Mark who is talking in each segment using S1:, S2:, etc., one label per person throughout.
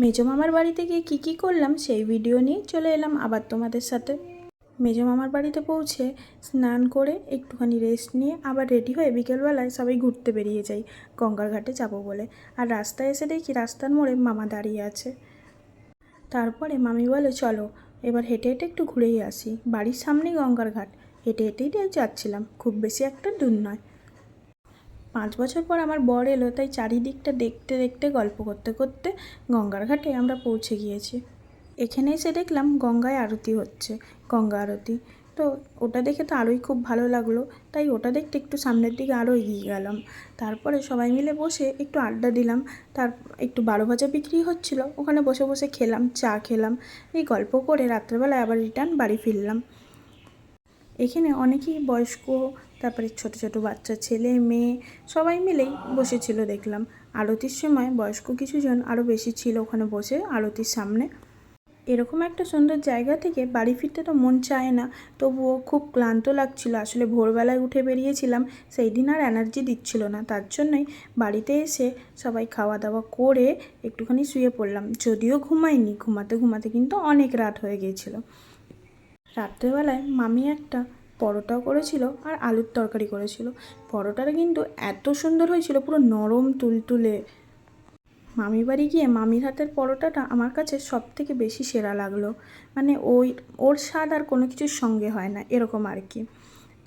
S1: মেজো মামার বাড়িতে গিয়ে কী করলাম সেই ভিডিও নিয়ে চলে এলাম আবার তোমাদের সাথে। মেজো মামার বাড়িতে পৌঁছে স্নান করে একটুখানি রেস্ট নিয়ে আবার রেডি হয়ে বিকেলবেলায় সবাই ঘুরতে বেরিয়ে যাই গঙ্গার ঘাটে যাবো বলে। আর রাস্তায় এসে দেখি রাস্তার মোড়ে মামা দাঁড়িয়ে আছে। তারপরে মামি বলে চলো এবার হেঁটে হেঁটে একটু ঘুরেই আসি, বাড়ির সামনেই গঙ্গার ঘাট, হেঁটে হেঁটেই যাচ্ছিলাম, খুব বেশি একটা দূর নয়। 5 বছর পর আমার বর এলো, তাই চারিদিকটা দেখতে দেখতে গল্প করতে করতে গঙ্গার ঘাটে আমরা পৌঁছে গিয়েছি। এখানে এসে দেখলাম গঙ্গায় আরতি হচ্ছে, গঙ্গা আরতি। তো ওটা দেখে তো আরোই খুব ভালো লাগলো, তাই ওটা দেখতে একটু সামনের দিকে আরও এগিয়ে গেলাম। তারপরে সবাই মিলে বসে একটু আড্ডা দিলাম। তার একটু 12 ভাজা বিক্রি হচ্ছিলো, ওখানে বসে বসে খেলাম, চা খেলাম। এই গল্প করে রাত্রেবেলায় আবার রিটার্ন বাড়ি ফিরলাম। এখানে অনেকেই বয়স্ক, তারপরে ছোট ছোট বাচ্চা, ছেলে মেয়ে সবাই মিলেই বসেছিল দেখলাম। আরতির সময় বয়স্ক কিছুজন আরও বেশি ছিল ওখানে বসে আরতির সামনে। এরকম একটা সুন্দর জায়গা থেকে বাড়ি ফিরতে তো মন চায় না, তবুও খুব ক্লান্ত লাগছিল। আসলে ভোরবেলায় উঠে বেরিয়েছিলাম, সেই দিন আর এনার্জি দিচ্ছিল না, তার জন্যই বাড়িতে এসে সবাই খাওয়া দাওয়া করে একটুখানি শুয়ে পড়লাম। যদিও ঘুমাইনি, ঘুমাতে ঘুমাতে কিন্তু অনেক রাত হয়ে গিয়েছিল। রাত্রেবেলায় মামি একটা পরোটাও করেছিল আর আলুর তরকারি করেছিল। পরোটাটা কিন্তু এত সুন্দর হয়েছিল, পুরো নরম তুলতুলে। মামির বাড়ি গিয়ে মামির হাতের পরোটাটা আমার কাছে সব থেকে বেশি সেরা লাগলো। মানে ওর স্বাদ আর কোনো কিছুর সঙ্গে হয় না, এরকম আর কি।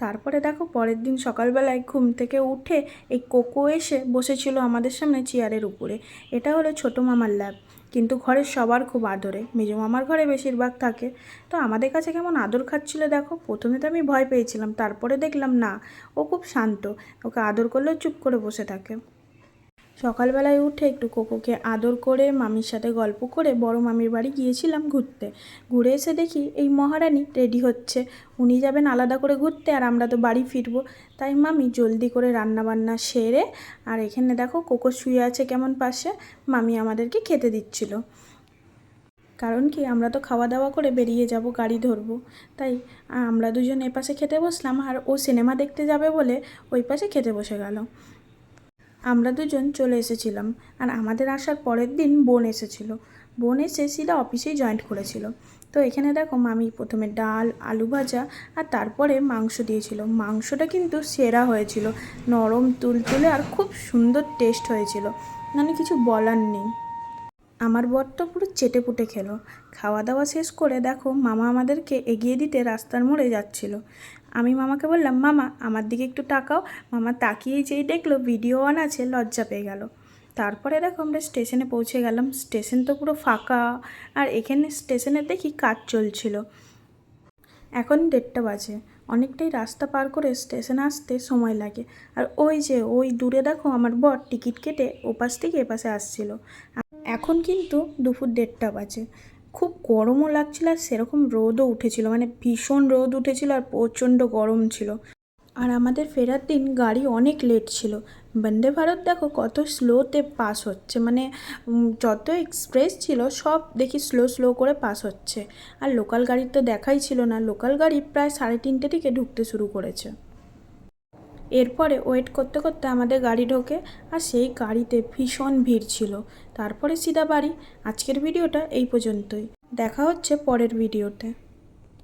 S1: তারপরে দেখো পরের দিন সকালবেলায় ঘুম থেকে উঠে এই কোকো এসে বসেছিল আমাদের সামনে চেয়ারের উপরে। এটা হলো ছোটো মামার ল্যাব, কিন্তু ঘরের সবার খুব আদরে। মেজো মামার ঘরে বেশিরভাগ থাকে, তো আমাদের কাছে কেমন আদর খাচ্ছিল দেখো। প্রথমে তো আমি ভয় পেয়েছিলাম, তারপরে দেখলাম না, ও খুব শান্ত, ওকে আদর করলেও চুপ করে বসে থাকে। সকালবেলায় উঠে একটু কোকোকে আদর করে মামির সাথে গল্প করে বড় মামির বাড়ি গিয়েছিলাম ঘুরতে। ঘুরে এসে দেখি এই মহারানী রেডি হচ্ছে, উনি যাবেন আলাদা করে ঘুরতে আর আমরা তো বাড়ি ফিরবো। তাই মামি জলদি করে রান্না বান্না সেরে, আর এখানে দেখো কোকো শুয়ে আছে কেমন পাশে, মামি আমাদেরকে খেতে দিচ্ছিল। কারণ কি আমরা তো খাওয়া দাওয়া করে বেরিয়ে যাব, গাড়ি ধরবো, তাই আমরা দুজন এপাশে খেতে বসলাম, আর ও সিনেমা দেখতে যাবে বলে ওই পাশে খেতে বসে গেল। আমরা দুজন চলে এসেছিলাম, আর আমাদের আসার পরের দিন বোন এসেছিল। বোন এসে সিধা অফিসেই জয়েন্ট করেছিল। তো এখানে দেখো মামি প্রথমে ডাল, আলু ভাজা আর তারপরে মাংস দিয়েছিল। মাংসটা কিন্তু সেরা হয়েছিল, নরম তুলতুলে আর খুব সুন্দর টেস্ট হয়েছিল, মানে কিছু বলার নেই। আমার বর তো পুরো চেটেপুটে খেলো। খাওয়া দাওয়া শেষ করে দেখো মামা আমাদেরকে এগিয়ে দিতে রাস্তার মোড়ে যাচ্ছিল। আমি মামাকে বললাম, মামা আমার দিকে একটু তাকাও। মামা তাকিয়েই যেই দেখলো ভিডিও অন আছে, লজ্জা পেয়ে গেল। তারপরে দেখো আমরা স্টেশনে পৌঁছে গেলাম। স্টেশন তো পুরো ফাঁকা, আর এখানে স্টেশনে দেখি কাজ চলছিল। এখন 1:30 বাজে, অনেকটাই রাস্তা পার করে স্টেশনে আসতে সময় লাগে। আর ওই দূরে দেখো আমার বর টিকিট কেটে ওপাশ থেকে এপাশে আসছিল। এখন কিন্তু দুপুর 1:30 বাজে। খুব গরমও লাগছিল, আর সেরকম রোদও উঠেছিল, মানে ভীষণ রোদ উঠেছিল আর প্রচণ্ড গরম ছিল। আর আমাদের ফেরার দিন গাড়ি অনেক লেট ছিল। বন্দে ভারত দেখো কত স্লোতে পাস হচ্ছে, মানে যত এক্সপ্রেস ছিল সব দেখি স্লো স্লো করে পাস হচ্ছে। আর লোকাল গাড়ির তো দেখাই ছিল না, লোকাল গাড়ি প্রায় 3:30 থেকে ঢুকতে শুরু করেছে। এরপরে ওয়েট করতে করতে আমাদের গাড়ি ঢোকে, আর সেই গাড়িতে ভীষণ ভিড় ছিল। তারপরে সিধা বাড়ি। আজকের ভিডিওটা এই পর্যন্তই, দেখা হচ্ছে পরের ভিডিওতে।